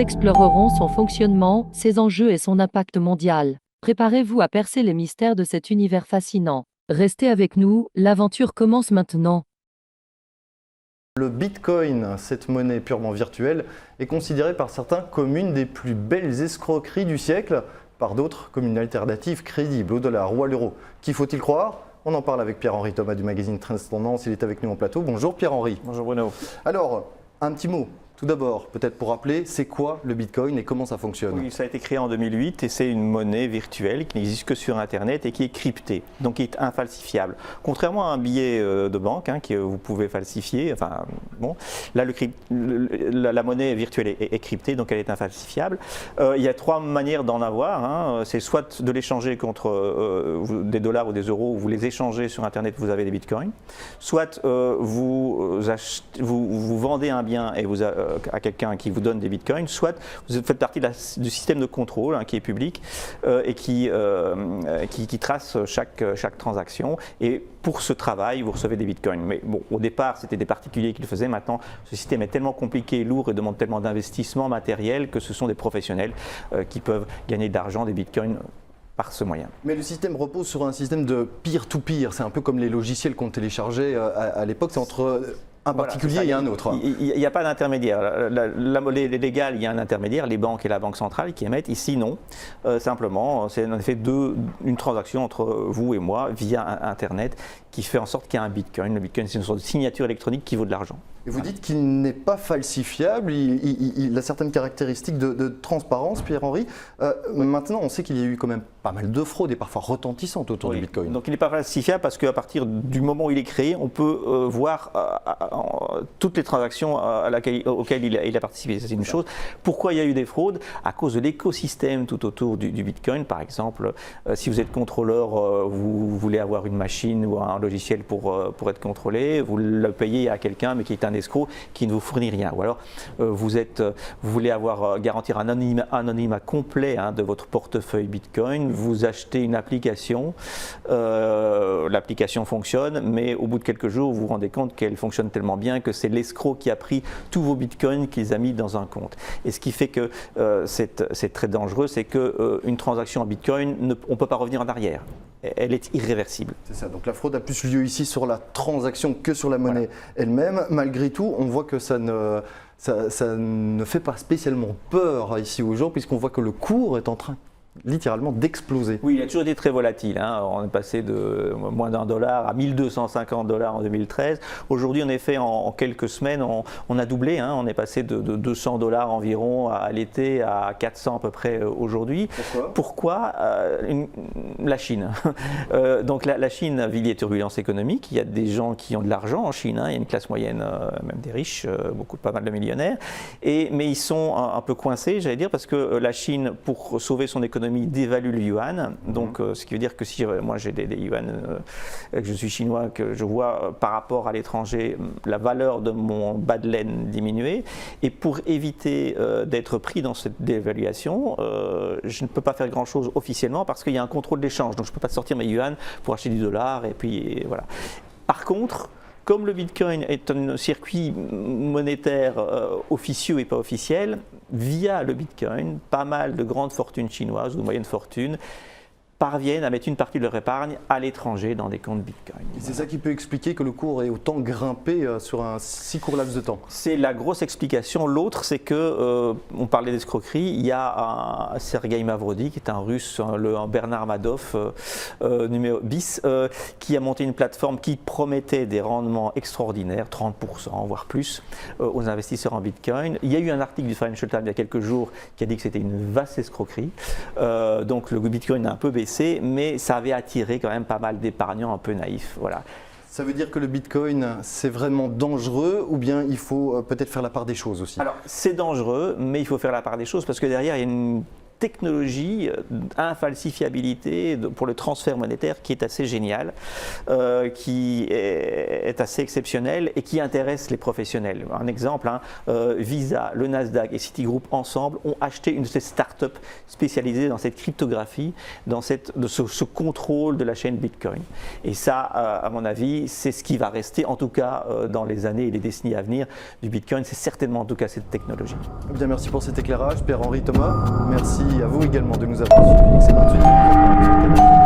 explorerons son fonctionnement, ses enjeux et son impact mondial. Préparez-vous à percer les mystères de cet univers fascinant. Restez avec nous, l'aventure commence maintenant. Le Bitcoin, cette monnaie purement virtuelle, est considérée par certains comme une des plus belles escroqueries du siècle, par d'autres comme une alternative crédible au dollar ou à l'euro. Qui faut-il croire? On en parle avec Pierre-Henri Thomas du magazine Tendance, il est avec nous en plateau. Bonjour Pierre-Henri. Bonjour Bruno. Alors, un petit mot. Tout d'abord, peut-être pour rappeler, c'est quoi le Bitcoin et comment ça fonctionne? Oui, ça a été créé en 2008 et c'est une monnaie virtuelle qui n'existe que sur Internet et qui est cryptée, donc qui est infalsifiable. Contrairement à un billet de banque que vous pouvez falsifier, enfin bon, là la monnaie virtuelle est cryptée, donc elle est infalsifiable. Il y a trois manières d'en avoir. C'est soit de l'échanger contre des dollars ou des euros, vous les échangez sur Internet, vous avez des bitcoins. Soit vous vendez un bien et à quelqu'un qui vous donne des bitcoins, soit vous faites partie du système de contrôle qui est public et qui trace chaque transaction. Et pour ce travail, vous recevez des bitcoins. Mais bon, au départ, c'était des particuliers qui le faisaient. Maintenant, ce système est tellement compliqué, lourd et demande tellement d'investissement matériel que ce sont des professionnels qui peuvent gagner de l'argent, des bitcoins, par ce moyen. Mais le système repose sur un système de peer-to-peer. C'est un peu comme les logiciels qu'on téléchargeait à l'époque. C'est entre un particulier et un autre. Il n'y a pas d'intermédiaire. La monnaie légale, il y a un intermédiaire, les banques et la banque centrale qui émettent. Ici, non. Simplement, c'est en effet une transaction entre vous et moi via Internet qui fait en sorte qu'il y a un bitcoin. Le bitcoin, c'est une sorte de signature électronique qui vaut de l'argent. Et vous dites qu'il n'est pas falsifiable, il a certaines caractéristiques de transparence, Pierre-Henri. Maintenant, on sait qu'il y a eu quand même pas mal de fraudes et parfois retentissantes autour du Bitcoin. Donc il n'est pas falsifiable parce qu'à partir du moment où il est créé, on peut voir toutes les transactions auxquelles il a participé. C'est une chose. Pourquoi il y a eu des fraudes? À cause de l'écosystème tout autour du Bitcoin. Par exemple, si vous êtes contrôleur, vous voulez avoir une machine ou un logiciel pour être contrôlé, vous le payez à quelqu'un mais qui est un escroc qui ne vous fournit rien. Ou alors vous voulez garantir un anonymat complet de votre portefeuille Bitcoin, vous achetez une application, l'application fonctionne, mais au bout de quelques jours vous vous rendez compte qu'elle fonctionne tellement bien que c'est l'escroc qui a pris tous vos Bitcoins qu'il les a mis dans un compte. Et ce qui fait que c'est très dangereux, c'est qu'une transaction en Bitcoin, on ne peut pas revenir en arrière. Elle est irréversible. C'est ça, donc la fraude a plus lieu ici sur la transaction que sur la monnaie elle-même. Malgré tout, on voit que ça ne fait pas spécialement peur ici aux gens, puisqu'on voit que le cours est en train littéralement d'exploser. Oui, il a toujours été très volatile. On est passé de moins d'$1 à 1250 $ en 2013. Aujourd'hui, en effet, en quelques semaines, on a doublé. On est passé de 200 $ environ à l'été à 400 à peu près aujourd'hui. Pourquoi la Chine. Donc la Chine vit des turbulences économiques. Il y a des gens qui ont de l'argent en Chine. Il y a une classe moyenne, même des riches, pas mal de millionnaires. Mais ils sont un peu coincés, j'allais dire, parce que la Chine, pour sauver son économie, dévalue le yuan, donc ce qui veut dire que si moi j'ai des yuan, que je suis chinois, que je vois par rapport à l'étranger la valeur de mon bas de laine diminuer, et pour éviter d'être pris dans cette dévaluation, je ne peux pas faire grand chose officiellement parce qu'il y a un contrôle d'échange, donc je ne peux pas sortir mes yuan pour acheter du dollar, et puis voilà. Par contre, comme le Bitcoin est un circuit monétaire officieux et pas officiel, via le Bitcoin, pas mal de grandes fortunes chinoises ou de moyennes fortunes parviennent à mettre une partie de leur épargne à l'étranger dans des comptes Bitcoin. C'est ça qui peut expliquer que le cours ait autant grimpé sur un si court laps de temps. C'est la grosse explication. L'autre, c'est que, on parlait d'escroquerie, il y a un Sergueï Mavrodi, qui est un russe, un Bernard Madoff numéro bis, qui a monté une plateforme qui promettait des rendements extraordinaires, 30%, voire plus, aux investisseurs en Bitcoin. Il y a eu un article du Financial Times il y a quelques jours qui a dit que c'était une vaste escroquerie. Donc le Bitcoin a un peu baissé, mais ça avait attiré quand même pas mal d'épargnants un peu naïfs. Voilà. Ça veut dire que le Bitcoin, c'est vraiment dangereux, ou bien il faut peut-être faire la part des choses aussi? Alors, c'est dangereux, mais il faut faire la part des choses parce que derrière, il y a technologie infalsifiabilité pour le transfert monétaire qui est assez géniale, qui est assez exceptionnelle et qui intéresse les professionnels. Un exemple, Visa, le Nasdaq et Citigroup ensemble ont acheté une de ces startups spécialisées dans cette cryptographie, dans ce contrôle de la chaîne Bitcoin. Et ça, à mon avis, c'est ce qui va rester, en tout cas dans les années et les décennies à venir du Bitcoin. C'est certainement en tout cas cette technologie. Bien, merci pour cet éclairage, Pierre-Henri Thomas. Merci à vous également de nous avoir suivis. Excellente suite.